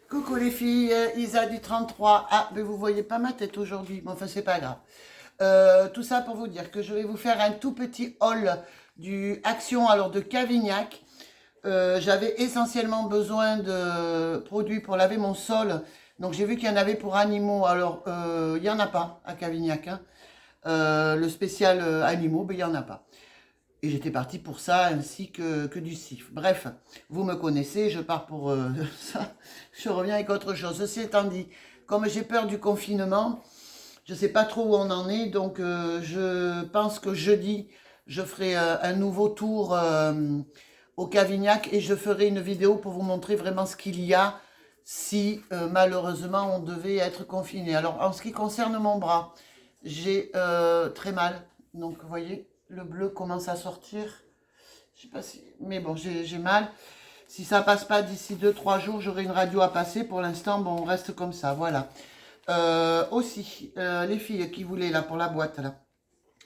Coucou les filles, Isa du 33. Ah, mais vous voyez pas ma tête aujourd'hui, mais enfin c'est pas grave. Tout ça pour vous dire que je vais vous faire un tout petit haul du Action alors de Cavignac. J'avais essentiellement besoin de produits pour laver mon sol. Donc j'ai vu qu'il y en avait pour animaux. Alors il n'y en a pas à Cavignac, hein. Le spécial animaux, ben, il n'y en a pas. Et j'étais partie pour ça, ainsi que du CIF. Bref, vous me connaissez, je pars pour ça. Je reviens avec autre chose. Ceci étant dit, comme j'ai peur du confinement, je ne sais pas trop où on en est. Donc, je pense que jeudi, je ferai un nouveau tour au Cavignac et je ferai une vidéo pour vous montrer vraiment ce qu'il y a si malheureusement on devait être confiné. Alors, en ce qui concerne mon bras, j'ai très mal. Donc, vous voyez, le bleu commence à sortir. Je sais pas si... Mais bon, j'ai mal. Si ça passe pas d'ici 2-3 jours, j'aurai une radio à passer. Pour l'instant, bon, on reste comme ça, voilà. Aussi, les filles qui voulaient, là, pour la boîte, là.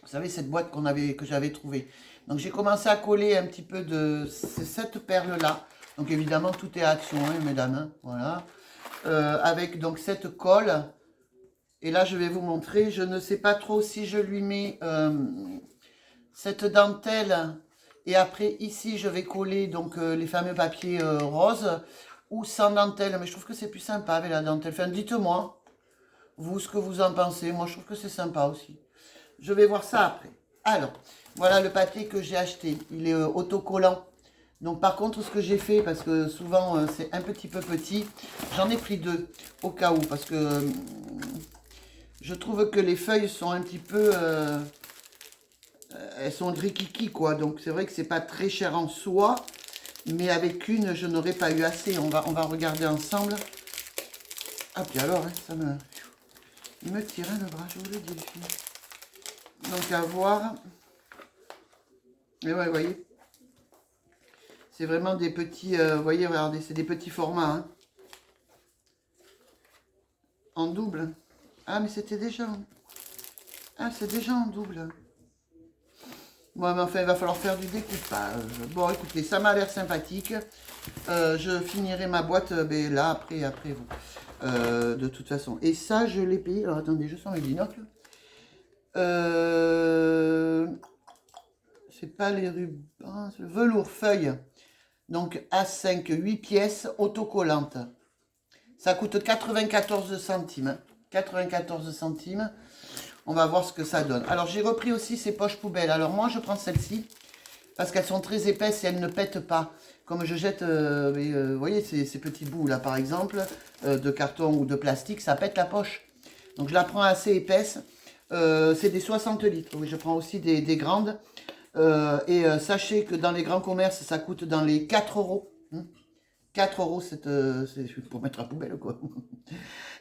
Vous savez, cette boîte que j'avais trouvée. Donc, j'ai commencé à coller un petit peu de cette perle-là. Donc, évidemment, tout est action, hein, mesdames, hein, voilà. Avec, donc, cette colle. Et là, je vais vous montrer. Je ne sais pas trop si je lui mets cette dentelle. Et après, ici, je vais coller donc les fameux papiers roses ou sans dentelle. Mais je trouve que c'est plus sympa avec la dentelle. Enfin, dites-moi, vous, ce que vous en pensez. Moi, je trouve que c'est sympa aussi. Je vais voir ça après. Alors, voilà le papier que j'ai acheté. Il est autocollant. Donc, par contre, ce que j'ai fait, parce que souvent, c'est un petit peu petit, j'en ai pris deux, au cas où. Parce que je trouve que les feuilles sont un petit peu... elles sont gris-kiki, quoi. Donc, c'est vrai que c'est pas très cher en soi. Mais avec une, je n'aurais pas eu assez. On va regarder ensemble. Ah, puis alors, hein, il me tire le bras, je vous le dis, les filles. Donc, à voir. Et ouais, vous voyez. C'est vraiment des petits... vous voyez, regardez, c'est des petits formats, hein. En double. Ah, mais c'était déjà... Ah, c'est déjà en double. Bon, mais enfin, il va falloir faire du découpage. Bon, écoutez, ça m'a l'air sympathique. Je finirai ma boîte ben, là, après vous. De toute façon. Et ça, je l'ai payé. Alors, attendez, je sens les binocles. C'est pas les rubans. C'est le velours feuille. Donc, A5, 8 pièces, autocollante. Ça coûte 94 centimes. 94 centimes. On va voir ce que ça donne. Alors, j'ai repris aussi ces poches poubelles. Alors, moi, je prends celle-ci parce qu'elles sont très épaisses et elles ne pètent pas. Comme je jette, vous voyez, ces petits bouts là, par exemple, de carton ou de plastique, ça pète la poche. Donc, je la prends assez épaisse. C'est des 60 litres. Oui, je prends aussi des grandes. Sachez que dans les grands commerces, ça coûte dans les 4 euros. 4 euros, c'est pour mettre à poubelle, quoi.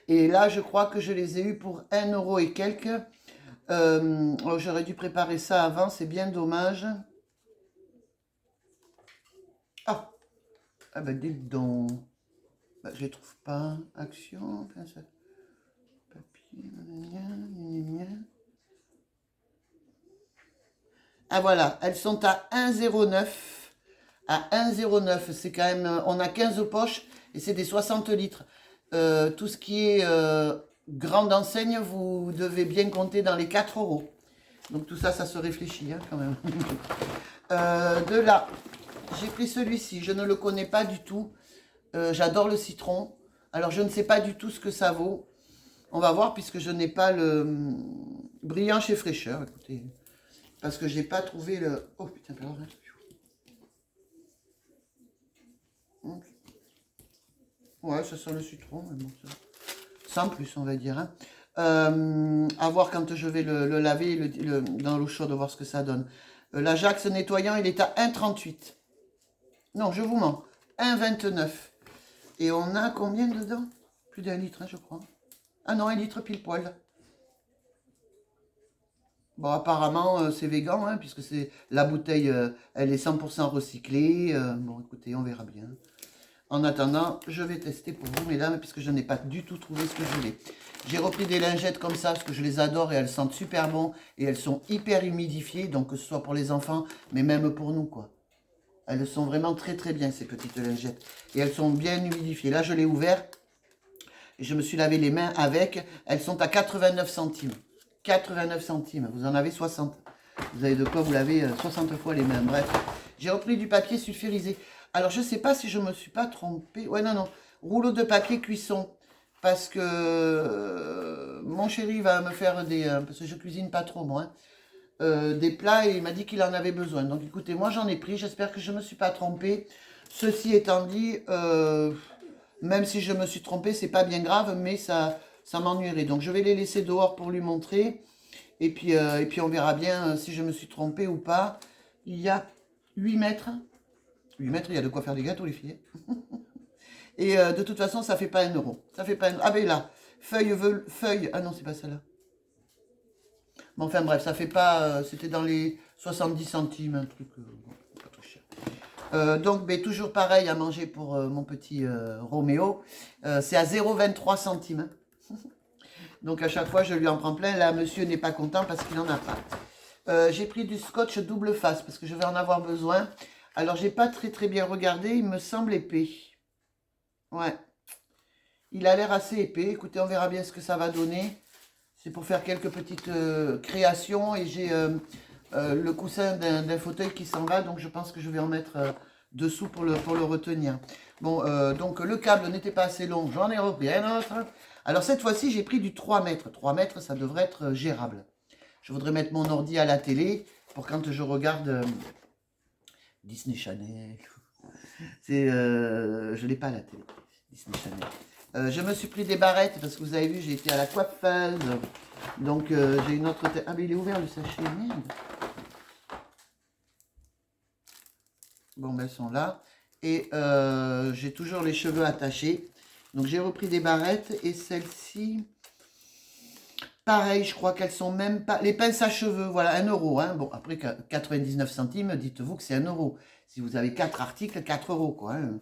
Et là, je crois que je les ai eus pour 1 euro et quelques. J'aurais dû préparer ça avant, c'est bien dommage. Ah, ah ben dites donc. Ben, je les trouve pas. Action, papier, Ah voilà, elles sont à 1,09. À 1,09, c'est quand même... On a 15 poches et c'est des 60 litres. Tout ce qui est grande enseigne, vous devez bien compter dans les 4 euros. Donc tout ça, ça se réfléchit hein, quand même. De là, j'ai pris celui-ci. Je ne le connais pas du tout. J'adore le citron. Alors je ne sais pas du tout ce que ça vaut. On va voir puisque je n'ai pas le brillant chez Fraîcheur. Écoutez, parce que j'ai pas trouvé le... Oh putain, alors... Ouais, ça sent le citron, mais bon, ça... sans plus, on va dire. Hein. À voir quand je vais le laver dans l'eau chaude, voir ce que ça donne. L'Ajax nettoyant, il est à 1,38. Non, je vous mens. 1,29. Et on a combien dedans? Plus d'1 litre, hein, je crois. Ah non, 1 litre pile poil. Bon, apparemment, c'est végan, hein, puisque c'est la bouteille, elle est 100% recyclée. Bon, écoutez, on verra bien. En attendant, je vais tester pour vous, mesdames, puisque je n'ai pas du tout trouvé ce que je voulais. J'ai repris des lingettes comme ça, parce que je les adore et elles sentent super bon. Et elles sont hyper humidifiées, donc que ce soit pour les enfants, mais même pour nous, quoi. Elles sont vraiment très très bien, ces petites lingettes. Et elles sont bien humidifiées. Là, je l'ai ouvert. Et je me suis lavé les mains avec. Elles sont à 89 centimes. 89 centimes. Vous en avez 60. Vous avez de quoi vous laver 60 fois les mains. Bref. J'ai repris du papier sulfurisé. Alors, je ne sais pas si je ne me suis pas trompée. Ouais, non, non. Rouleau de papier cuisson. Parce que mon chéri va me faire des... parce que je cuisine pas trop, moi. Des plats et il m'a dit qu'il en avait besoin. Donc, écoutez, moi, j'en ai pris. J'espère que je ne me suis pas trompée. Ceci étant dit, même si je me suis trompée, c'est pas bien grave, mais ça m'ennuierait. Donc, je vais les laisser dehors pour lui montrer. Et puis on verra bien si je me suis trompée ou pas. Il y a 8 mètres. 8 mètres, il y a de quoi faire des gâteaux, les filles. Et de toute façon, ça fait pas 1 euro. Ça fait pas 1 euro. Ah ben là, feuille. Ah non, c'est pas celle-là. Bon, enfin bref, ça fait pas... c'était dans les 70 centimes, un truc... bon, pas trop cher. Donc, ben, toujours pareil à manger pour mon petit Roméo. C'est à 0,23 centimes. Donc, à chaque fois, je lui en prends plein. Là, monsieur n'est pas content parce qu'il n'en a pas. J'ai pris du scotch double face parce que je vais en avoir besoin. Alors, j'ai pas très bien regardé. Il me semble épais. Ouais. Il a l'air assez épais. Écoutez, on verra bien ce que ça va donner. C'est pour faire quelques petites créations. Et j'ai le coussin d'un fauteuil qui s'en va. Donc, je pense que je vais en mettre dessous pour le retenir. Bon, donc, le câble n'était pas assez long. J'en ai repris un autre. Alors, cette fois-ci, j'ai pris du 3 mètres. 3 mètres, ça devrait être gérable. Je voudrais mettre mon ordi à la télé pour quand je regarde Disney Channel. Je l'ai pas à la télé, Disney Channel. Je me suis pris des barrettes parce que vous avez vu, j'ai été à la coiffeuse. Donc, j'ai une autre tête. Ah, mais il est ouvert le sachet, merde. Bon, ben, elles sont là. Et j'ai toujours les cheveux attachés. Donc, j'ai repris des barrettes. Et celle-ci, pareil, je crois qu'elles sont même pas... Les pinces à cheveux, voilà, 1 euro. Hein. Bon, après, 99 centimes, dites-vous que c'est 1 euro. Si vous avez 4 articles, 4 euros, quoi. Hein.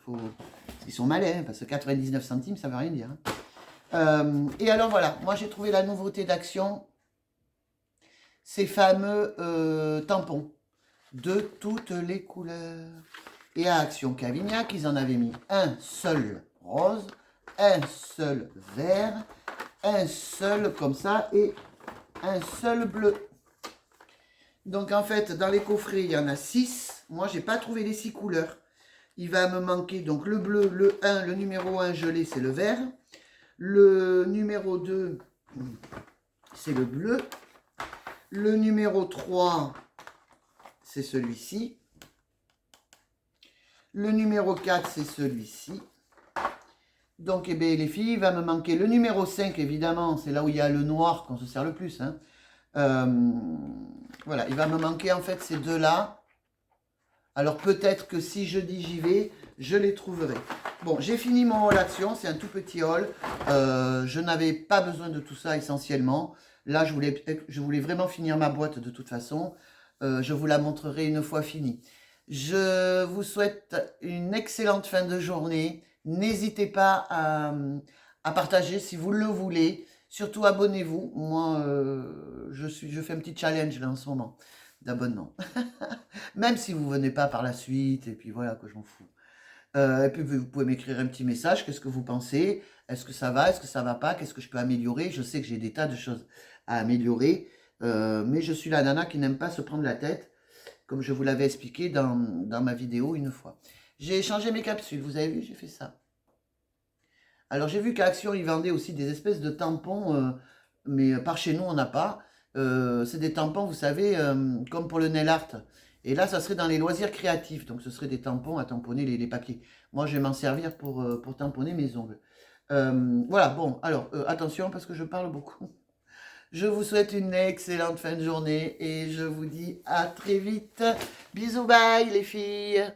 Ils sont malins, hein, parce que 99 centimes, ça ne veut rien dire. Hein. Et alors, voilà, moi, j'ai trouvé la nouveauté d'Action. Ces fameux tampons de toutes les couleurs. Et à Action Cavignac, ils en avaient mis un seul rose, un seul vert, un seul comme ça et un seul bleu. Donc en fait, dans les coffrets, il y en a 6. Moi, j'ai pas trouvé les 6 couleurs. Il va me manquer donc le bleu, le 1, le numéro 1 gelé, c'est le vert. Le numéro 2, c'est le bleu. Le numéro 3, c'est celui-ci. Le numéro 4, c'est celui-ci. Donc, eh bien, les filles, il va me manquer le numéro 5, évidemment. C'est là où il y a le noir qu'on se sert le plus. Hein. Voilà, il va me manquer en fait ces deux-là. Alors, peut-être que si je dis j'y vais, je les trouverai. Bon, j'ai fini mon haul Action. C'est un tout petit haul. Je n'avais pas besoin de tout ça essentiellement. Là, je voulais vraiment finir ma boîte de toute façon. Je vous la montrerai une fois finie. Je vous souhaite une excellente fin de journée. N'hésitez pas à partager si vous le voulez. Surtout abonnez-vous. Moi, je fais un petit challenge là en ce moment d'abonnement. Même si vous ne venez pas par la suite. Et puis voilà, quoi, je m'en fous. Et puis vous pouvez m'écrire un petit message. Qu'est-ce que vous pensez? Est-ce que ça va? Est-ce que ça va pas? Qu'est-ce que je peux améliorer? Je sais que j'ai des tas de choses à améliorer. Mais je suis la nana qui n'aime pas se prendre la tête. Comme je vous l'avais expliqué dans ma vidéo une fois. J'ai changé mes capsules, vous avez vu, j'ai fait ça. Alors j'ai vu qu'à Action, ils vendaient aussi des espèces de tampons, mais par chez nous, on n'a pas. C'est des tampons, vous savez, comme pour le nail art. Et là, ça serait dans les loisirs créatifs, donc ce serait des tampons à tamponner les papiers. Moi, je vais m'en servir pour tamponner mes ongles. Voilà, bon, alors, attention, parce que je parle beaucoup. Je vous souhaite une excellente fin de journée et je vous dis à très vite. Bisous, bye les filles.